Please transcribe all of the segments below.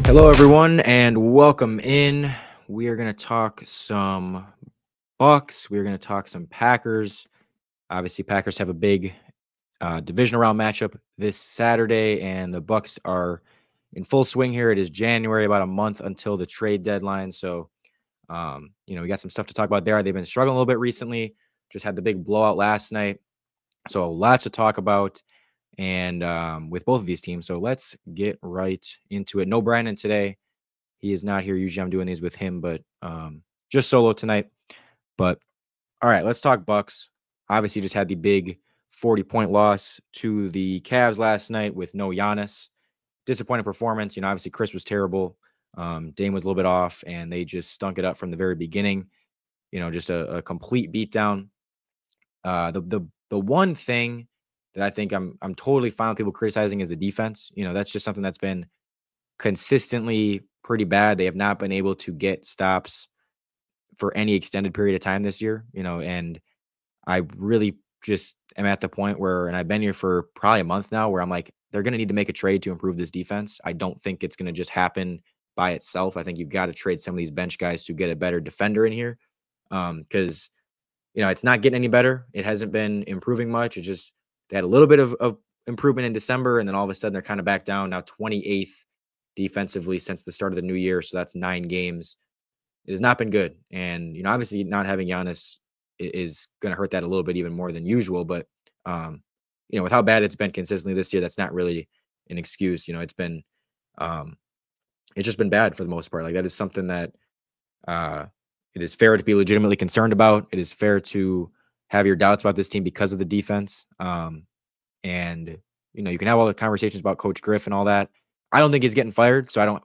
Hello, everyone, and welcome in. We are going to talk some Bucks. We are going to talk some Packers. Obviously, Packers have a big divisional round matchup this Saturday, and the Bucks are in full swing here. It is January, about a month until the trade deadline. So, we got some stuff to talk about there. They've been struggling a little bit recently. Just had the big blowout last night. So, lots to talk about. And with both of these teams. So let's get right into it. No Brandon today. He is not here. Usually I'm doing these with him, but just solo tonight. But all right, let's talk Bucks. Obviously just had the big 40-point loss to the Cavs last night with no Giannis. Disappointing performance. Obviously Chris was terrible. Dame was a little bit off, and they just stunk it up from the very beginning. Just a complete beatdown. The one thing that I think I'm totally fine with people criticizing is the defense. That's just something that's been consistently pretty bad. They have not been able to get stops for any extended period of time this year, and I really just am at the point where, and I've been here for probably a month now, where I'm like, they're going to need to make a trade to improve this defense. I don't think it's going to just happen by itself. I think you've got to trade some of these bench guys to get a better defender in here. Because it's not getting any better. It hasn't been improving much. It's just they had a little bit of improvement in December, and then all of a sudden they're kind of back down now, 28th defensively since the start of the new year. So that's 9 games. It has not been good. And, obviously not having Giannis is going to hurt that a little bit even more than usual. But, with how bad it's been consistently this year, that's not really an excuse. It's been, it's just been bad for the most part. Like, that is something that, it is fair to be legitimately concerned about. It is fair to have your doubts about this team because of the defense. And, you can have all the conversations about Coach Griff and all that. I don't think he's getting fired, so I'm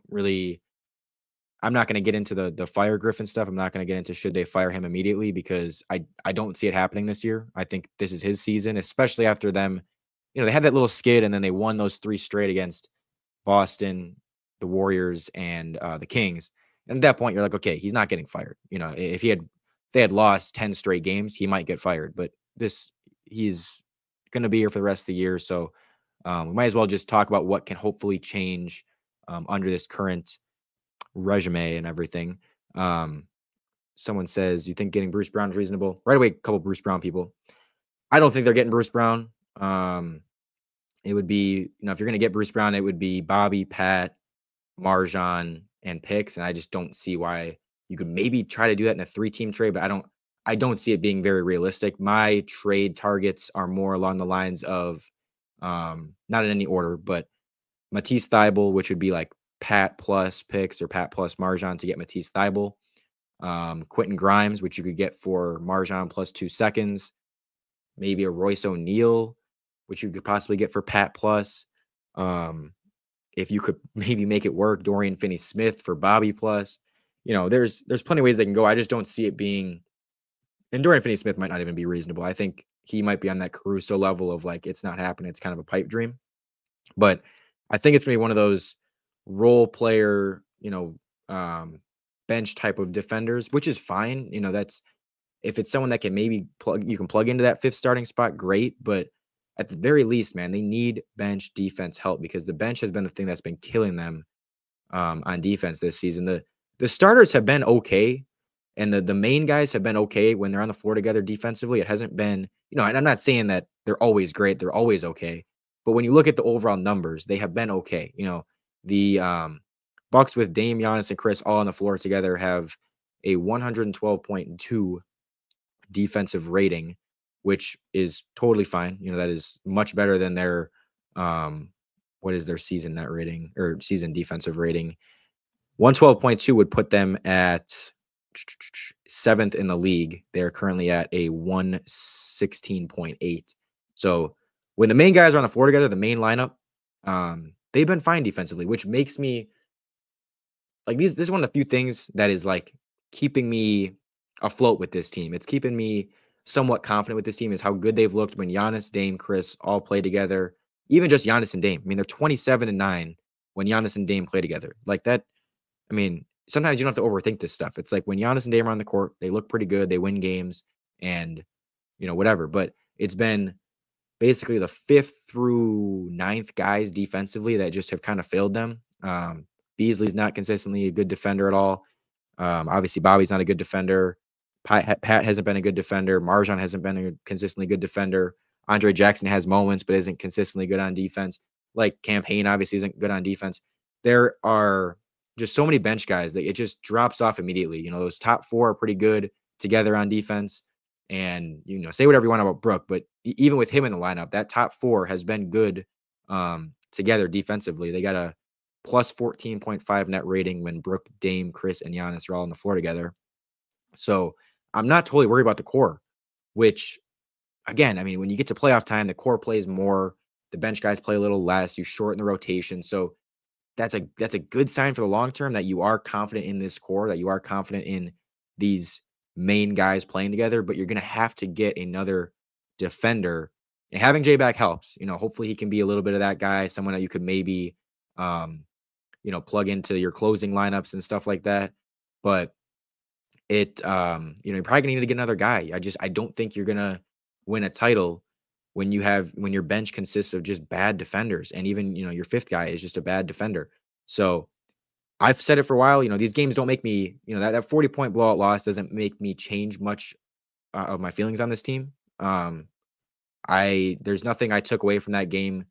not going to get into the fire Griffin stuff. I'm not going to get into should they fire him immediately, because I don't see it happening this year. I think this is his season, especially after them. They had that little skid, and then they won those 3 straight against Boston, the Warriors, and the Kings. And at that point, you're like, okay, he's not getting fired. If they had lost 10 straight games, he might get fired. But he's going to be here for the rest of the year. So we might as well just talk about what can hopefully change under this current resume and everything. Someone says, you think getting Bruce Brown is reasonable? Right away, a couple Bruce Brown people. I don't think they're getting Bruce Brown. It would be, if you're going to get Bruce Brown, it would be Bobby, Pat, Marzion, and picks, and I just don't see why you could maybe try to do that in a 3-team trade, but I don't see it being very realistic. My trade targets are more along the lines of, not in any order, but Matisse Thybulle, which would be like Pat plus picks or Pat plus Marzion to get Matisse Thybulle. Quentin Grimes, which you could get for Marzion plus 2 seconds. Maybe a Royce O'Neal, which you could possibly get for Pat plus. If you could maybe make it work, Dorian Finney-Smith for Bobby plus. There's plenty of ways they can go. I just don't see it being, and Dorian Finney-Smith might not even be reasonable. I think he might be on that Caruso level of like, it's not happening. It's kind of a pipe dream. But I think it's going to be one of those role player, bench type of defenders, which is fine. That's, if it's someone that can maybe you can plug into that 5th starting spot, great. But at the very least, man, they need bench defense help, because the bench has been the thing that's been killing them on defense this season. The starters have been okay, and the main guys have been okay when they're on the floor together defensively. It hasn't been, and I'm not saying that they're always great. They're always okay. But when you look at the overall numbers, they have been okay. The Bucks with Dame, Giannis, and Chris all on the floor together have a 112.2 defensive rating, which is totally fine. That is much better than their what is their season net rating or season defensive rating. 112.2 would put them at 7th in the league. They're currently at a 116.8. So when the main guys are on the floor together, the main lineup, they've been fine defensively, which makes me like this is one of the few things that is like keeping me afloat with this team. It's keeping me somewhat confident with this team, is how good they've looked when Giannis, Dame, Chris all play together. Even just Giannis and Dame. I mean, they're 27-9 when Giannis and Dame play together. Like that. I mean, sometimes you don't have to overthink this stuff. It's like when Giannis and Dame are on the court, they look pretty good. They win games and, whatever. But it's been basically the 5th through 9th guys defensively that just have kind of failed them. Beasley's not consistently a good defender at all. Obviously, Bobby's not a good defender. Pat hasn't been a good defender. Marzion hasn't been a consistently good defender. Andre Jackson has moments, but isn't consistently good on defense. Like Campaign obviously isn't good on defense. There are just so many bench guys that it just drops off immediately. Those top four are pretty good together on defense. And, say whatever you want about Brook, but even with him in the lineup, that top four has been good together defensively. They got a plus 14.5 net rating when Brook, Dame, Chris, and Giannis are all on the floor together. So I'm not totally worried about the core, which, again, I mean, when you get to playoff time, the core plays more. The bench guys play a little less. You shorten the rotation. So that's a good sign for the long term that you are confident in this core, that you are confident in these main guys playing together, but you're going to have to get another defender. And having Jay back helps. Hopefully he can be a little bit of that guy, someone that you could maybe plug into your closing lineups and stuff like that. But you're probably gonna need to get another guy. I don't think you're gonna win a title when your bench consists of just bad defenders, and even your fifth guy is just a bad defender. So I've said it for a while. These games don't make me, that 40-point blowout loss doesn't make me change much of my feelings on this team. There's nothing I took away from that game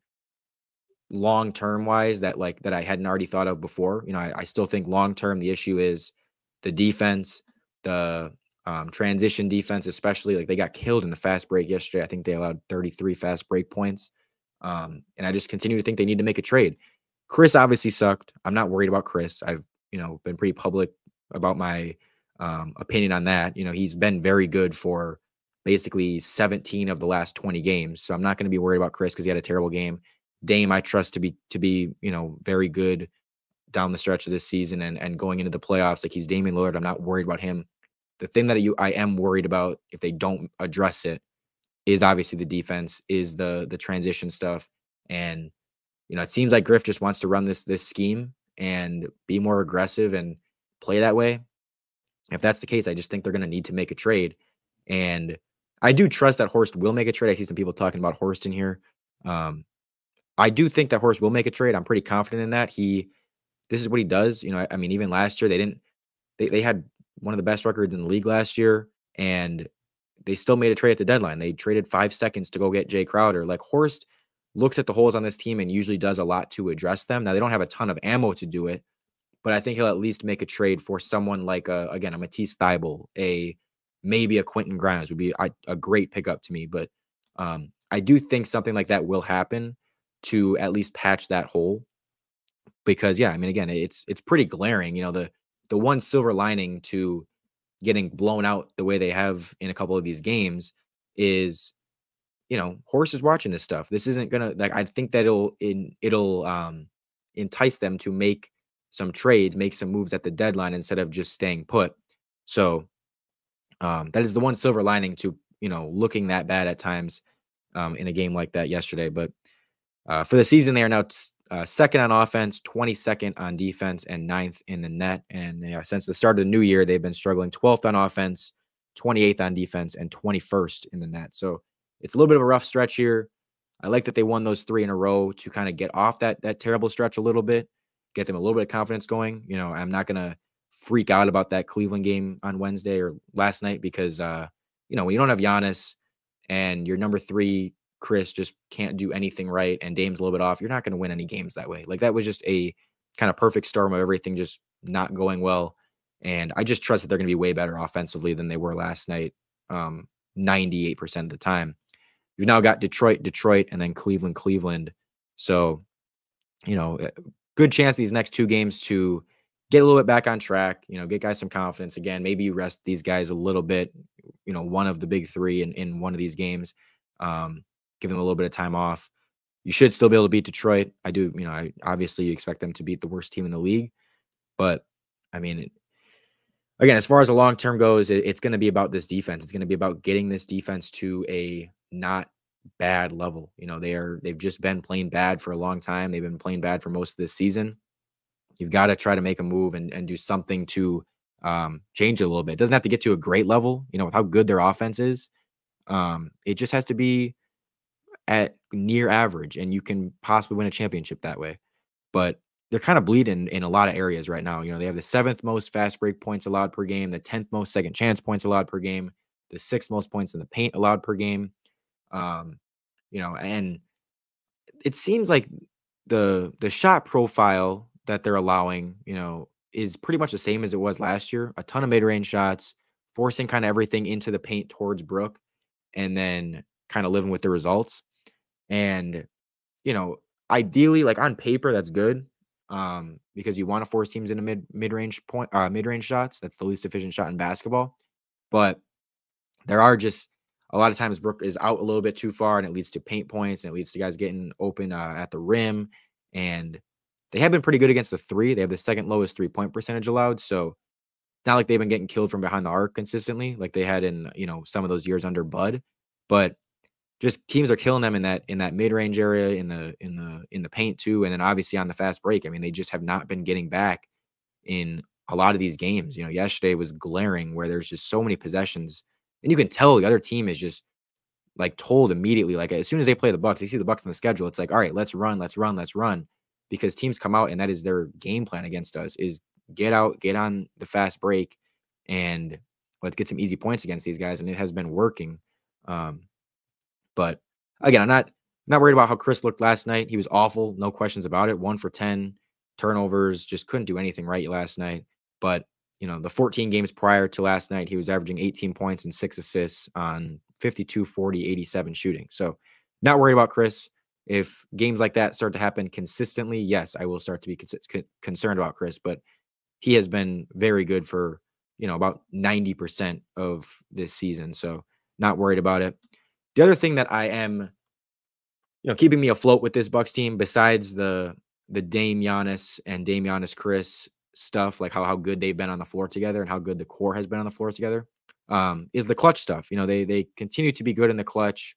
long term wise that I hadn't already thought of before. I still think long term the issue is the defense, the transition defense, especially. Like, they got killed in the fast break yesterday. I think they allowed 33 fast break points. And I just continue to think they need to make a trade. Chris obviously sucked. I'm not worried about Chris. I've been pretty public about my opinion on that. He's been very good for basically 17 of the last 20 games. So I'm not going to be worried about Chris because he had a terrible game. Dame, I trust to be very good down the stretch of this season and going into the playoffs. Like, he's Damian Lillard. I'm not worried about him. The thing that I am worried about if they don't address it is obviously the defense, is the transition stuff. And, it seems like Griff just wants to run this scheme and be more aggressive and play that way. If that's the case, I just think they're going to need to make a trade. And I do trust that Horst will make a trade. I see some people talking about Horst in here. I do think that Horst will make a trade. I'm pretty confident in that. This is what he does. I mean, even last year they had one of the best records in the league last year, and they still made a trade at the deadline. They traded 5 seconds to go get Jay Crowder. Like, Horst looks at the holes on this team and usually does a lot to address them. Now, they don't have a ton of ammo to do it, but I think he'll at least make a trade for someone like a Matisse Thybulle, maybe a Quentin Grimes would be a great pickup to me. But I do think something like that will happen to at least patch that hole. Because, yeah, I mean, again, it's pretty glaring. The one silver lining to getting blown out the way they have in a couple of these games is, Horst is watching this stuff. This isn't gonna, I think that it'll entice them to make some trades, make some moves at the deadline instead of just staying put. So that is the one silver lining to looking that bad at times in a game like that yesterday. But for the season, they are now second on offense, 22nd on defense, and 9th in the net. And since the start of the new year, they've been struggling 12th on offense, 28th on defense, and 21st in the net. So it's a little bit of a rough stretch here. I like that they won those 3 in a row to kind of get off that terrible stretch a little bit, get them a little bit of confidence going. I'm not going to freak out about that Cleveland game on Wednesday or last night because, when you don't have Giannis and your number 3, Chris, just can't do anything right, and Dame's a little bit off, you're not going to win any games that way. Like, that was just a kind of perfect storm of everything just not going well. And I just trust that they're going to be way better offensively than they were last night, 98% of the time. You've now got Detroit, and then Cleveland. So, good chance these next 2 games to get a little bit back on track, get guys some confidence again. Maybe you rest these guys a little bit, one of the big 3 in one of these games. Give them a little bit of time off. You should still be able to beat Detroit. I do, I obviously expect them to beat the worst team in the league. But, I mean, again, as far as the long term goes, it's going to be about this defense. It's going to be about getting this defense to a not bad level. They've just been playing bad for a long time. They've been playing bad for most of this season. You've got to try to make a move and do something to change it a little bit. It doesn't have to get to a great level, with how good their offense is. It just has to be at near average, and you can possibly win a championship that way. But they're kind of bleeding in a lot of areas right now. They have the seventh most fast break points allowed per game, the 10th most second chance points allowed per game, the sixth most points in the paint allowed per game. Um, and it seems like the shot profile that they're allowing, is pretty much the same as it was last year. A ton of mid-range shots, forcing kind of everything into the paint towards Brook, and then kind of living with the results. And you know, ideally, like on paper, that's good. Because you want to force teams into mid-range shots. That's the least efficient shot in basketball. But there are just a lot of times Brook is out a little bit too far, and it leads to paint points, and it leads to guys getting open at the rim. And they have been pretty good against the three. They have the second lowest 3-point percentage allowed. So not like they've been getting killed from behind the arc consistently, like they had in some of those years under Bud. But just teams are killing them in that mid-range area, in the paint too, and then obviously on the fast break. I mean, they just have not been getting back in a lot of these games. Yesterday was glaring where there's just so many possessions, and you can tell the other team is just like told immediately, like as soon as they play the Bucks, they see the Bucks on the schedule. It's like, all right, let's run, because teams come out and that is their game plan against us is get out, get on the fast break, and let's get some easy points against these guys, and it has been working. But again, I'm not worried about how Chris looked last night. He was awful, no questions about it. 1 for 10 turnovers, just couldn't do anything right last night. But the 14 games prior to last night, he was averaging 18 points and 6 assists on 52, 40, 87 shooting. So not worried about Chris. If games like that start to happen consistently, yes, I will start to be concerned about Chris. But he has been very good for about 90% of this season. So not worried about it. The other thing that I am, keeping me afloat with this Bucks team, besides the Dame Giannis and Dame Giannis Chris stuff, like how good they've been on the floor together and how good the core has been on the floor together, is the clutch stuff. They continue to be good in the clutch.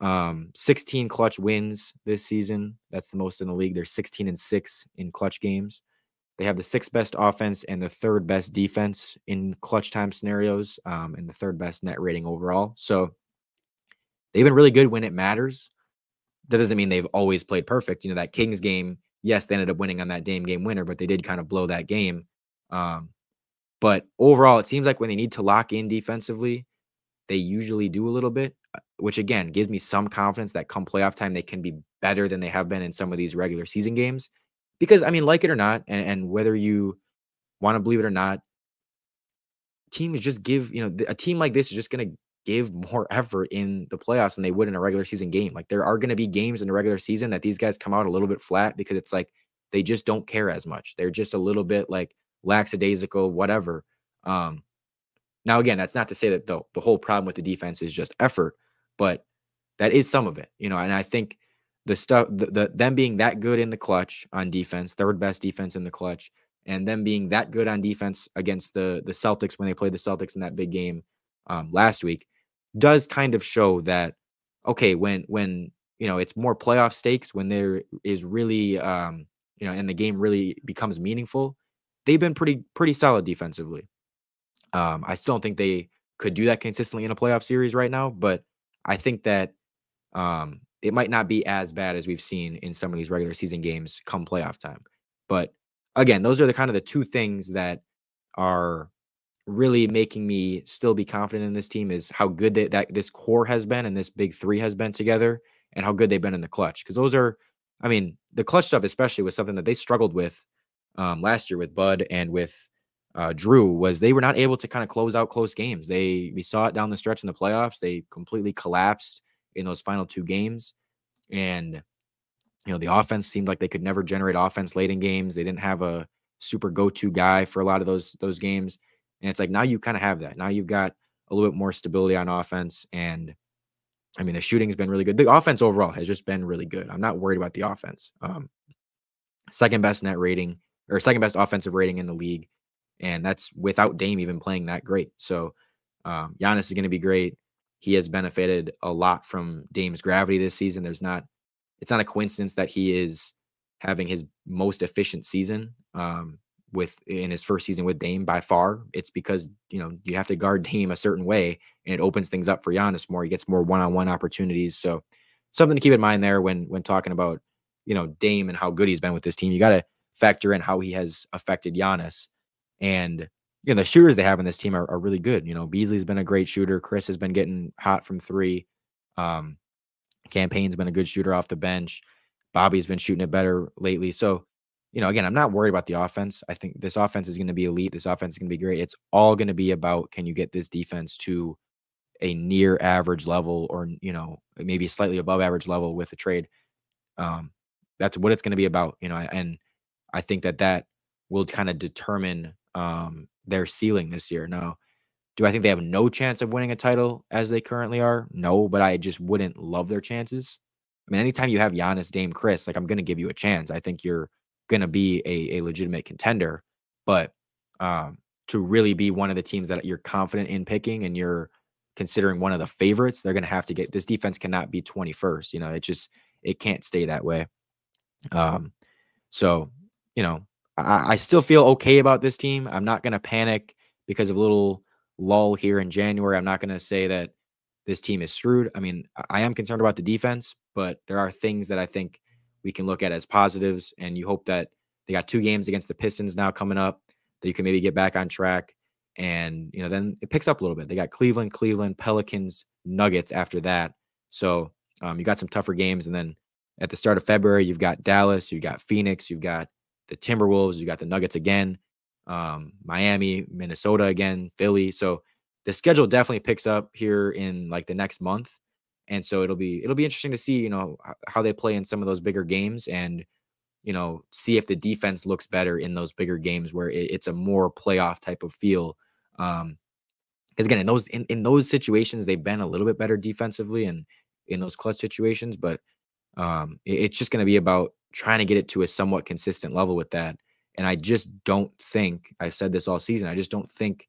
16 clutch wins this season. That's the most in the league. They're 16-6 in clutch games. They have the 6th best offense and the 3rd best defense in clutch time scenarios, and the 3rd best net rating overall. So they've been really good when it matters. That doesn't mean they've always played perfect. That Kings game, yes, they ended up winning on that Dame game winner, but they did kind of blow that game. But overall, it seems like when they need to lock in defensively, they usually do a little bit, which again gives me some confidence that come playoff time, they can be better than they have been in some of these regular season games. Because, I mean, like it or not, and whether you want to believe it or not, teams just give, a team like this is just going to give more effort in the playoffs than they would in a regular season game. Like there are going to be games in the regular season that these guys come out a little bit flat because it's like they just don't care as much. They're just a little bit like lackadaisical, whatever. Now, again, that's not to say that the whole problem with the defense is just effort, but that is some of it, and I think them being that good in the clutch on defense, 3rd best defense in the clutch, and them being that good on defense against the Celtics when they played the Celtics in that big game last week does kind of show that, okay, when it's more playoff stakes, when there is really and the game really becomes meaningful, they've been pretty solid defensively. I still don't think they could do that consistently in a playoff series right now, but I think that it might not be as bad as we've seen in some of these regular season games come playoff time. But again, those are the kind of the two things that are really making me still be confident in this team, is how good that this core has been and this big three has been together, and how good they've been in the clutch. Because those are, I mean, the clutch stuff especially was something that they struggled with last year with Bud and with Drew, was they were not able to kind of close out close games. We saw it down the stretch in the playoffs. They completely collapsed in those final 2 games. And, the offense seemed like they could never generate offense late in games. They didn't have a super go-to guy for a lot of those games. And it's like, now you kind of have that. Now you've got a little bit more stability on offense. And I mean, the shooting's been really good. The offense overall has just been really good. I'm not worried about the offense. 2nd best net rating, or 2nd best offensive rating in the league. And that's without Dame even playing that great. So Giannis is going to be great. He has benefited a lot from Dame's gravity this season. It's not a coincidence that he is having his most efficient season in his first season with Dame by far. It's because, you have to guard Dame a certain way, and it opens things up for Giannis more. He gets more one-on-one opportunities. So something to keep in mind there when talking about, Dame and how good he's been with this team. You got to factor in how he has affected Giannis. And the shooters they have in this team are really good. Beasley's been a great shooter. Chris has been getting hot from three. Um, Campaign's been a good shooter off the bench. Bobby's been shooting it better lately. So, again, I'm not worried about the offense. I think this offense is going to be elite. This offense is going to be great. It's all going to be about, can you get this defense to a near average level, or, maybe slightly above average level with a trade. Um, that's what it's going to be about, and I think that will kind of determine their ceiling this year. Now, do I think they have no chance of winning a title as they currently are? No, but I just wouldn't love their chances. I mean, anytime you have Giannis, Dame, Chris, like, I'm going to give you a chance. I think you're going to be a legitimate contender, but to really be one of the teams that you're confident in picking and you're considering one of the favorites, they're going to have to get, this defense cannot be 21st. It can't stay that way. So, I still feel okay about this team. I'm not going to panic because of a little lull here in January. I'm not going to say that this team is screwed. I mean, I am concerned about the defense, but there are things that I think we can look at as positives. And you hope that they got 2 games against the Pistons now coming up, that you can maybe get back on track. And, then it picks up a little bit. They got Cleveland, Pelicans, Nuggets after that. So you got some tougher games. And then at the start of February, you've got Dallas, you've got Phoenix, you've got the Timberwolves, you got the Nuggets again, Miami, Minnesota again, Philly. So the schedule definitely picks up here in like the next month. And so it'll be interesting to see, how they play in some of those bigger games, and, see if the defense looks better in those bigger games where it's a more playoff type of feel. Because again, in those situations, they've been a little bit better defensively and in those clutch situations, but it's just going to be about trying to get it to a somewhat consistent level with that. And I just don't think, I've said this all season, I just don't think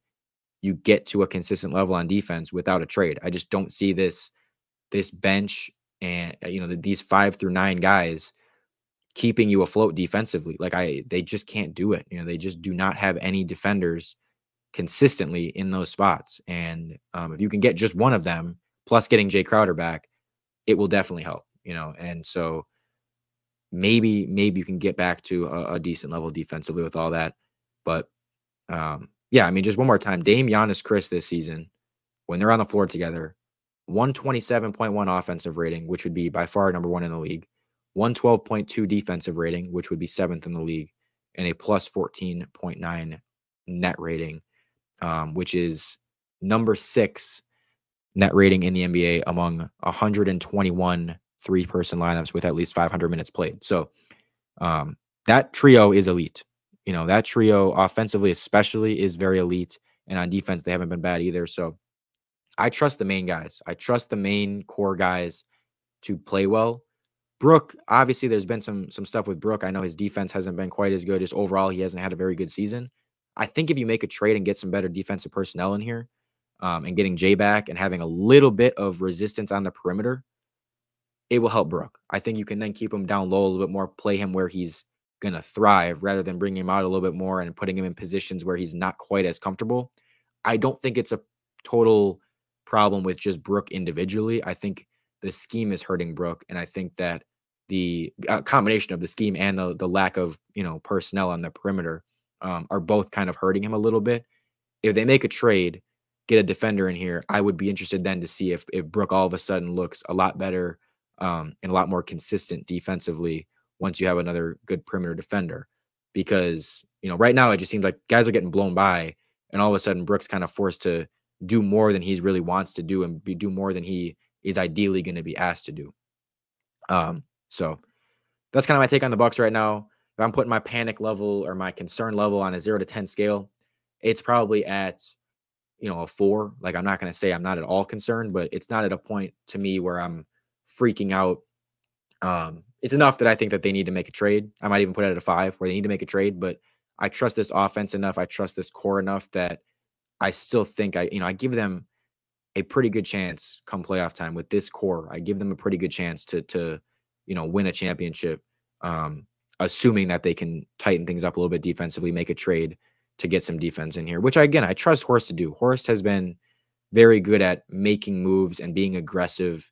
you get to a consistent level on defense without a trade. I just don't see this bench and, these 5 through 9 guys keeping you afloat defensively. Like, they just can't do it. They just do not have any defenders consistently in those spots. And if you can get just one of them, plus getting Jay Crowder back, it will definitely help. And so maybe you can get back to a decent level defensively with all that. But yeah, I mean, just one more time, Dame, Giannis, Chris this season, when they're on the floor together, 127.1 offensive rating, which would be by far number 1 in the league, 112.2 defensive rating, which would be 7th in the league, and a plus 14.9 net rating, which is number 6 net rating in the NBA among 121 3-person lineups with at least 500 minutes played. So that trio is elite. That trio offensively especially is very elite, and on defense they haven't been bad either. So I trust the main guys. I trust the main core guys to play well. Brook, obviously there's been some stuff with Brook. I know his defense hasn't been quite as good. Just overall, he hasn't had a very good season. I think if you make a trade and get some better defensive personnel in here, and getting Jay back and having a little bit of resistance on the perimeter, it will help Brook. I think you can then keep him down low a little bit more, play him where he's going to thrive rather than bringing him out a little bit more and putting him in positions where he's not quite as comfortable. I don't think it's a total problem with just Brook individually. I think the scheme is hurting Brook, and I think that the combination of the scheme and the lack of personnel on the perimeter are both kind of hurting him a little bit. If they make a trade, get a defender in here, I would be interested then to see if Brook all of a sudden looks a lot better and a lot more consistent defensively once you have another good perimeter defender. Because, right now it just seems like guys are getting blown by, and all of a sudden Brook's kind of forced to do more than he really wants to do and do more than he is ideally going to be asked to do. So that's kind of my take on the Bucks right now. If I'm putting my panic level or my concern level on a 0 to 10 scale, it's probably at a 4. Like, I'm not going to say I'm not at all concerned, but it's not at a point to me where I'm freaking out. It's enough that I think that they need to make a trade. I might even put it at a 5 where they need to make a trade, but I trust this offense enough. I trust this core enough that I still think I give them a pretty good chance come playoff time with this core. I give them a pretty good chance to win a championship, assuming that they can tighten things up a little bit defensively, make a trade to get some defense in here, which I trust Horst to do. Horst has been very good at making moves and being aggressive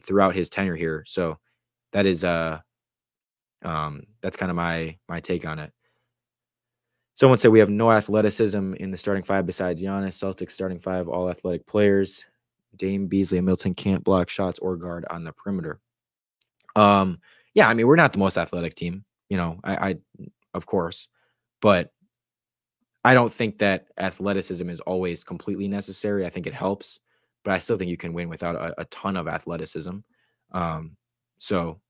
throughout his tenure here. So that is That's kind of my take on it. Someone said we have no athleticism in the starting five besides Giannis. Celtics starting five, all athletic players. Dame, Beasley, and Milton can't block shots or guard on the perimeter. Yeah, I mean, we're not the most athletic team, I of course, but I don't think that athleticism is always completely necessary. I think it helps, but I still think you can win without a ton of athleticism. Um, so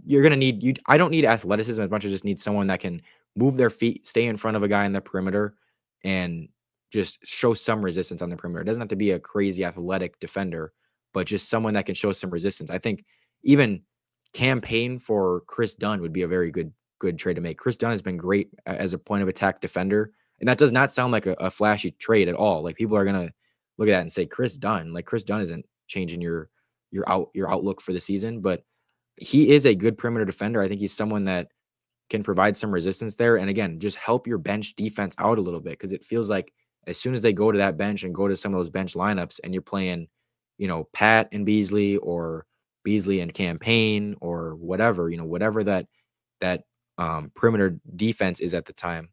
you're gonna need you. I don't need athleticism as much as just need someone that can move their feet, stay in front of a guy in the perimeter, and just show some resistance on the perimeter. It doesn't have to be a crazy athletic defender, but just someone that can show some resistance. I think even campaign for Chris Dunn would be a very good trade to make. Chris Dunn has been great as a point of attack defender. And that does not sound like a flashy trade at all. Like people are gonna look at that and say Chris Dunn. Like Chris Dunn isn't changing your outlook for the season, but he is a good perimeter defender. I think he's someone that can provide some resistance there. And again, just help your bench defense out a little bit because it feels like as soon as they go to that bench and go to some of those bench lineups and you're playing, Pat and Beasley or Beasley and Campaign or whatever, whatever that perimeter defense is at the time,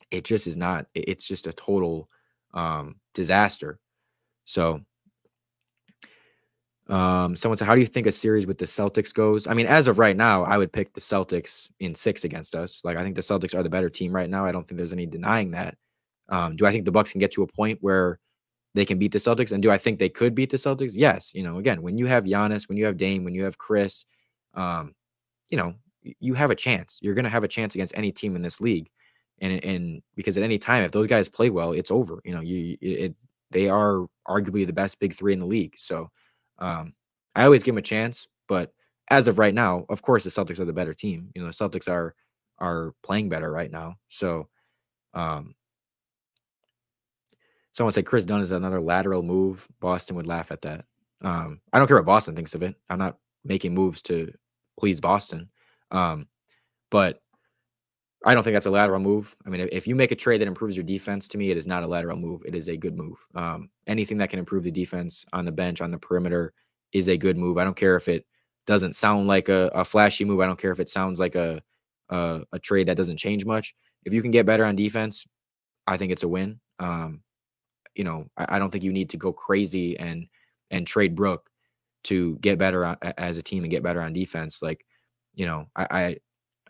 it just is not. It's just a total disaster. So, someone said, "How do you think a series with the Celtics goes?" I mean, as of right now, I would pick the Celtics in 6 against us. Like, I think the Celtics are the better team right now. I don't think there's any denying that. Do I think the Bucks can get to a point where they can beat the Celtics? And do I think they could beat the Celtics? Yes. Again, when you have Giannis, when you have Dame, when you have Chris, um, you have a chance. You're going to have a chance against any team in this league. And because at any time, if those guys play well, it's over. They are arguably the best big three in the league. So I always give them a chance. But as of right now, of course, the Celtics are the better team. The Celtics are playing better right now. So someone said Chris Dunn is another lateral move. Boston would laugh at that. I don't care what Boston thinks of it. I'm not making moves to please Boston. But I don't think that's a lateral move. I mean, if you make a trade that improves your defense, to me, it is not a lateral move. It is a good move. Anything that can improve the defense on the bench, on the perimeter, is a good move. I don't care if it doesn't sound like a flashy move. I don't care if it sounds like a trade that doesn't change much. If you can get better on defense, I think it's a win. I don't think you need to go crazy and trade Brook to get better as a team and get better on defense. Like,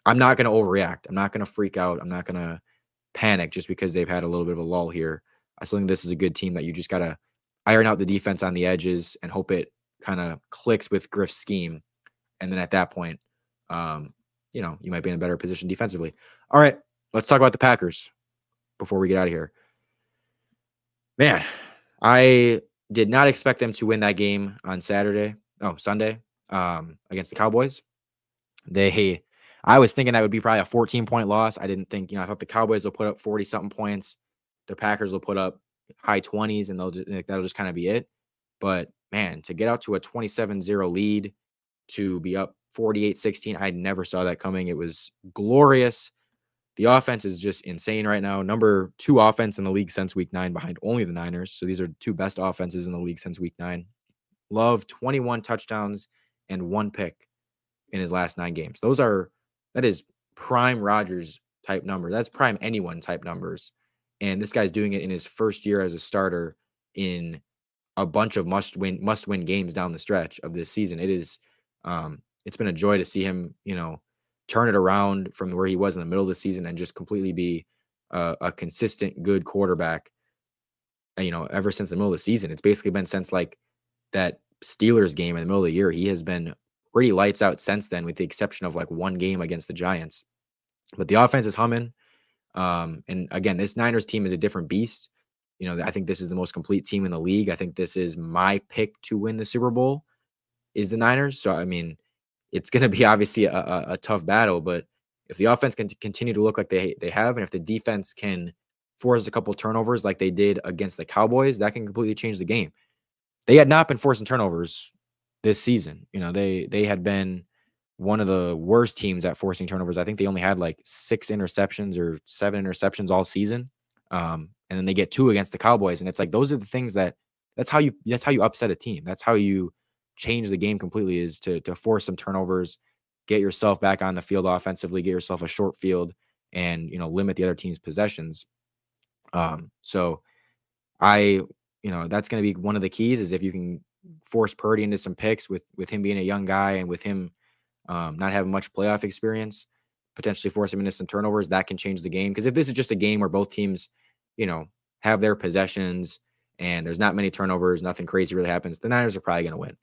I'm not going to overreact. I'm not going to freak out. I'm not going to panic just because they've had a little bit of a lull here. I still think this is a good team that you just got to iron out the defense on the edges and hope it kind of clicks with Griff's scheme. And then at that point, you might be in a better position defensively. All right, let's talk about the Packers before we get out of here. Man, I did not expect them to win that game on Sunday, against the Cowboys. I was thinking that would be probably a 14-point loss. I didn't think, I thought the Cowboys will put up 40-something points. The Packers will put up high 20s, and that'll just kind of be it. But, man, to get out to a 27-0 lead, to be up 48-16, I never saw that coming. It was glorious. The offense is just insane right now. Number 2 offense in the league since week 9 behind only the Niners. So these are 2 best offenses in the league since week 9. Love, 21 touchdowns and 1 pick in his last 9 games. That is prime Rodgers type number. That's prime anyone type numbers. And this guy's doing it in his first year as a starter in a bunch of must-win games down the stretch of this season. It is, it's been a joy to see him, turn it around from where he was in the middle of the season and just completely be a consistent, good quarterback. Ever since the middle of the season, it's basically been since like that Steelers game in the middle of the year. He has been pretty lights out since then, with the exception of like 1 game against the Giants. But the offense is humming. And again, this Niners team is a different beast. I think this is the most complete team in the league. I think this is my pick to win the Super Bowl is the Niners. So, I mean, it's going to be obviously a tough battle, but if the offense can continue to look like they have, and if the defense can force a couple turnovers like they did against the Cowboys, that can completely change the game. They had not been forcing turnovers this season. They had been one of the worst teams at forcing turnovers. I think they only had like 6 interceptions or 7 interceptions all season. And then they get 2 against the Cowboys. And it's like, those are the things that's how you upset a team. That's how you change the game completely, is to force some turnovers, get yourself back on the field offensively, get yourself a short field, and limit the other team's possessions. So I, that's going to be one of the keys is if you can force Purdy into some picks with him being a young guy and with him not having much playoff experience, potentially force him into some turnovers, that can change the game. Because if this is just a game where both teams, have their possessions and there's not many turnovers, nothing crazy really happens, the Niners are probably going to win.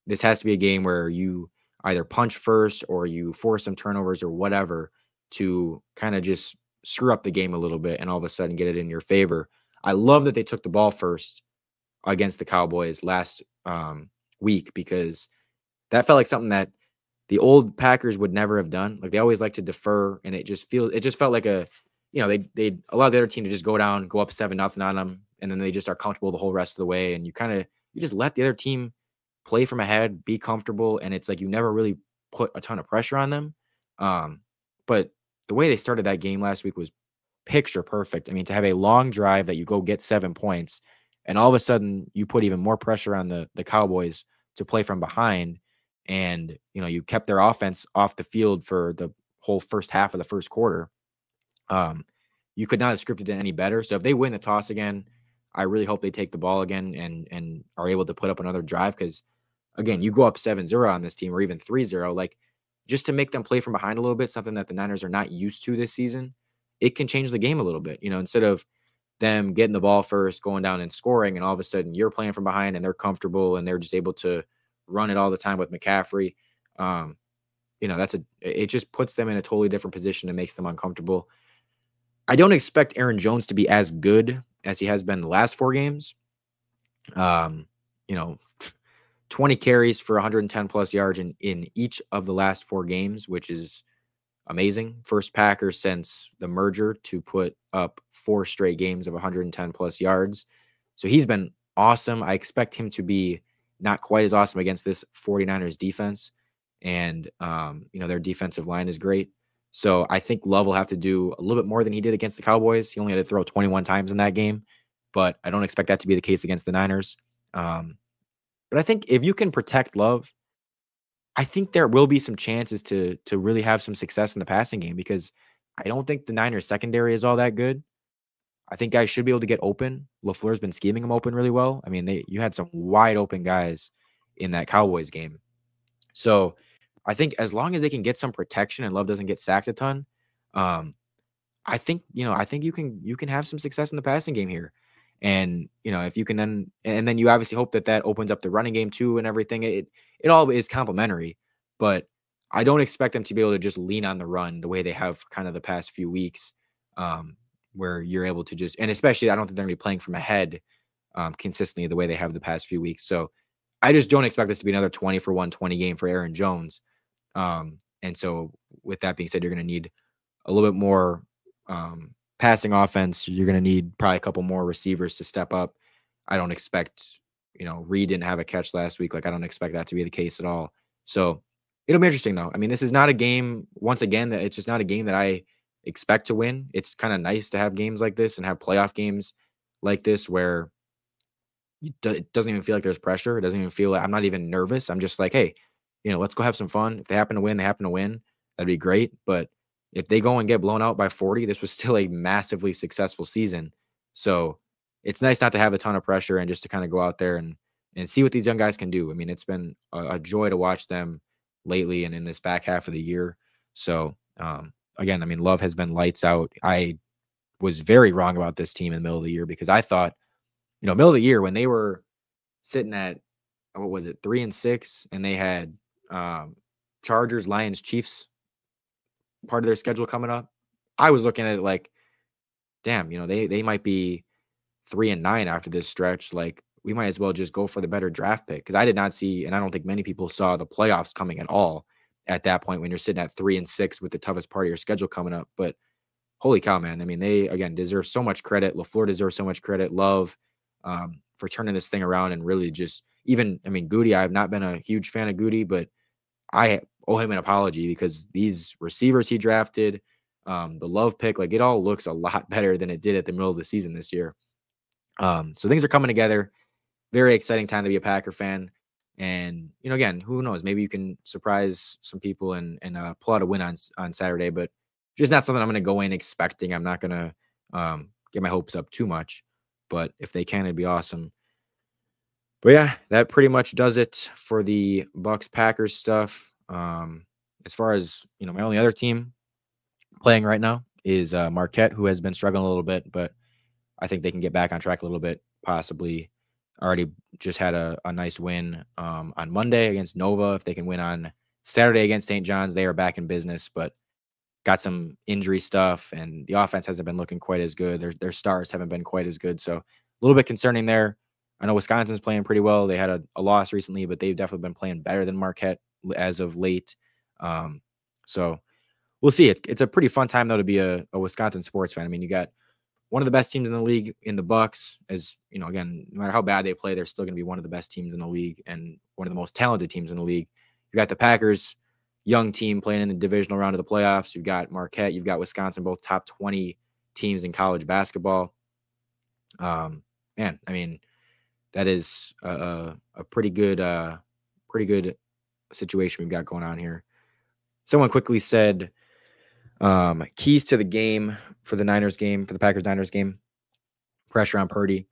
This has to be a game where you either punch first or you force some turnovers or whatever to kind of just screw up the game a little bit and all of a sudden get it in your favor. I love that they took the ball first against the Cowboys last week, because that felt like something that the old Packers would never have done. Like, they always like to defer, and it just felt like they allow the other team to just go down, go up 7-0 on them, and then they just are comfortable the whole rest of the way. And you just let the other team play from ahead, be comfortable, and it's like you never really put a ton of pressure on them. But the way they started that game last week was picture perfect. I mean, to have a long drive that you go get 7 points, and all of a sudden you put even more pressure on the Cowboys to play from behind, and you kept their offense off the field for the whole first half of the first quarter. You could not have scripted it any better. So if they win the toss again, I really hope they take the ball again and are able to put up another drive, because again, you go up 7-0 on this team, or even 3-0, like, just to make them play from behind a little bit, something that the Niners are not used to this season, it can change the game a little bit. Instead of them getting the ball first, going down and scoring, and all of a sudden you're playing from behind and they're comfortable and they're just able to run it all the time with McCaffrey. It just puts them in a totally different position and makes them uncomfortable. I don't expect Aaron Jones to be as good as he has been the last 4 games. 20 carries for 110 plus yards in each of the last 4 games, which is amazing. First Packers since the merger to put up 4 straight games of 110 plus yards. So he's been awesome. I expect him to be not quite as awesome against this 49ers defense. And, their defensive line is great. So I think Love will have to do a little bit more than he did against the Cowboys. He only had to throw 21 times in that game, but I don't expect that to be the case against the Niners. But I think if you can protect Love, I think there will be some chances to really have some success in the passing game, because I don't think the Niners secondary is all that good. I think guys should be able to get open. LaFleur's been scheming them open really well. I mean, you had some wide open guys in that Cowboys game. So I think as long as they can get some protection and Love doesn't get sacked a ton, I think you can have some success in the passing game here. And, if you can then you obviously hope that opens up the running game too and everything. It all is complementary, but I don't expect them to be able to just lean on the run the way they have kind of the past few weeks, where you're able to just, and especially I don't think they're going to be playing from ahead consistently the way they have the past few weeks. So I just don't expect this to be another 20 for 120 game for Aaron Jones. And so with that being said, you're going to need a little bit more passing offense. You're going to need probably a couple more receivers to step up. I don't expect, Reed didn't have a catch last week. Like, I don't expect that to be the case at all. So it'll be interesting though. I mean, this is not a game, once again, that it's just not a game that I expect to win. It's kind of nice to have games like this and have playoff games like this where it doesn't even feel like there's pressure. It doesn't even feel like I'm not even nervous. I'm just like, hey, let's go have some fun. If they happen to win, they happen to win. That'd be great. But if they go and get blown out by 40, this was still a massively successful season. So it's nice not to have a ton of pressure and just to kind of go out there and see what these young guys can do. I mean, it's been a joy to watch them lately and in this back half of the year. So again, I mean, Love has been lights out. I was very wrong about this team in the middle of the year, because I thought, middle of the year when they were sitting at, what was it, 3-6, and they had Chargers, Lions, Chiefs part of their schedule coming up. I was looking at it like, damn, they might be 3-9 after this stretch. Like, we might as well just go for the better draft pick, because I did not see, and I don't think many people saw the playoffs coming at all at that point when you're sitting at 3-6 with the toughest part of your schedule coming up. But holy cow, man. I mean, they, again, deserve so much credit. LaFleur deserves so much credit. Love for turning this thing around and really just Goody, I have not been a huge fan of Goody, but I owe him an apology, because these receivers he drafted, the Love pick, like, it all looks a lot better than it did at the middle of the season this year. So things are coming together. Very exciting time to be a Packer fan. And again, who knows? Maybe you can surprise some people and pull out a win on Saturday. But just not something I'm going to go in expecting. I'm not going to get my hopes up too much. But if they can, it'd be awesome. But yeah, that pretty much does it for the Bucks Packers stuff. As far as my only other team playing right now is Marquette, who has been struggling a little bit, but I think they can get back on track a little bit. Possibly already just had a nice win on Monday against Nova. If they can win on Saturday against St. John's, they are back in business, but got some injury stuff, and the offense hasn't been looking quite as good. Their stars haven't been quite as good, so a little bit concerning there. I know Wisconsin's playing pretty well. They had a loss recently, but they've definitely been playing better than Marquette as of late. So we'll see. It's a pretty fun time though to be a Wisconsin sports fan. I mean, you got one of the best teams in the league in the Bucks. As again, no matter how bad they play, they're still going to be one of the best teams in the league and one of the most talented teams in the league. You got the Packers, young team playing in the divisional round of the playoffs. You've got Marquette, you've got Wisconsin, both top 20 teams in college basketball. Man, I mean, that is a pretty good situation we've got going on here. Someone quickly said, keys to the game for the Niners game, for the Packers-Niners game, pressure on Purdy.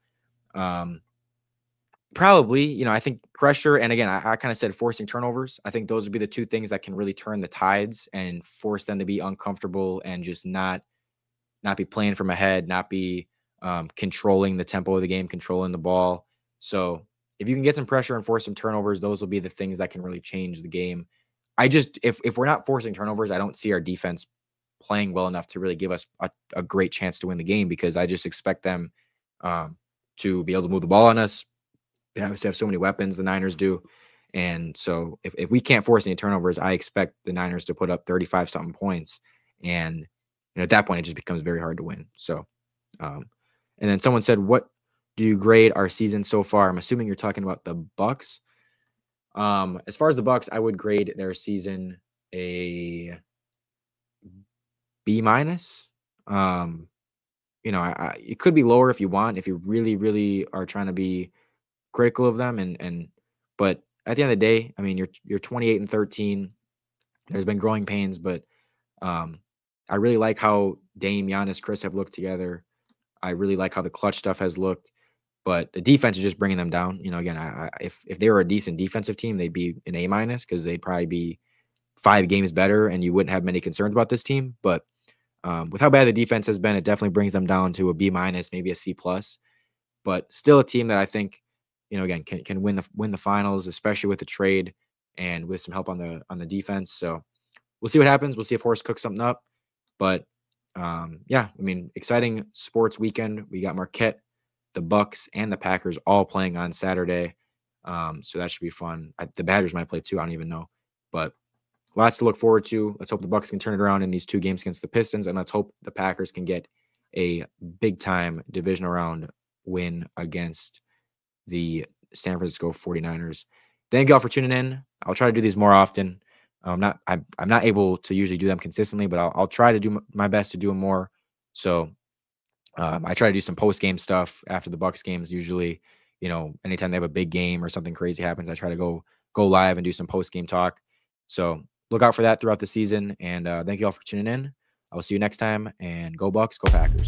Probably, I think pressure, and again, I kind of said forcing turnovers. I think those would be the two things that can really turn the tides and force them to be uncomfortable and just not be playing from ahead, not be controlling the tempo of the game, controlling the ball. So if you can get some pressure and force some turnovers, those will be the things that can really change the game. If we're not forcing turnovers, I don't see our defense playing well enough to really give us a great chance to win the game, because I just expect them to be able to move the ball on us. They obviously have so many weapons, the Niners do. And so if we can't force any turnovers, I expect the Niners to put up 35-something points. And at that point, it just becomes very hard to win. So, and then someone said, what do you grade our season so far? I'm assuming you're talking about the Bucks. As far as the Bucks, I would grade their season a B-. It could be lower if you want, if you really, really are trying to be critical of them. But at the end of the day, I mean, you're 28-13. There's been growing pains, but I really like how Dame, Giannis, Chris have looked together. I really like how the clutch stuff has looked, but the defense is just bringing them down. Again, if they were a decent defensive team, they'd be an A-, because they'd probably be 5 games better, and you wouldn't have many concerns about this team. But with how bad the defense has been, it definitely brings them down to a B-, maybe a C+. But still a team that I think, again, can win the finals, especially with the trade and with some help on the defense. So we'll see what happens. We'll see if Horst cooks something up. But yeah, I mean, exciting sports weekend. We got Marquette, the Bucks, and the Packers all playing on Saturday. So that should be fun. The Badgers might play too. I don't even know. But lots to look forward to. Let's hope the Bucks can turn it around in these 2 games against the Pistons, and let's hope the Packers can get a big-time divisional round win against the San Francisco 49ers. Thank you all for tuning in. I'll try to do these more often. I'm not able to usually do them consistently, but I'll try to do my best to do them more. So I try to do some post-game stuff after the Bucks games. Usually, anytime they have a big game or something crazy happens, I try to go live and do some post-game talk. So look out for that throughout the season. And thank you all for tuning in. I will see you next time. And go Bucks, go Packers.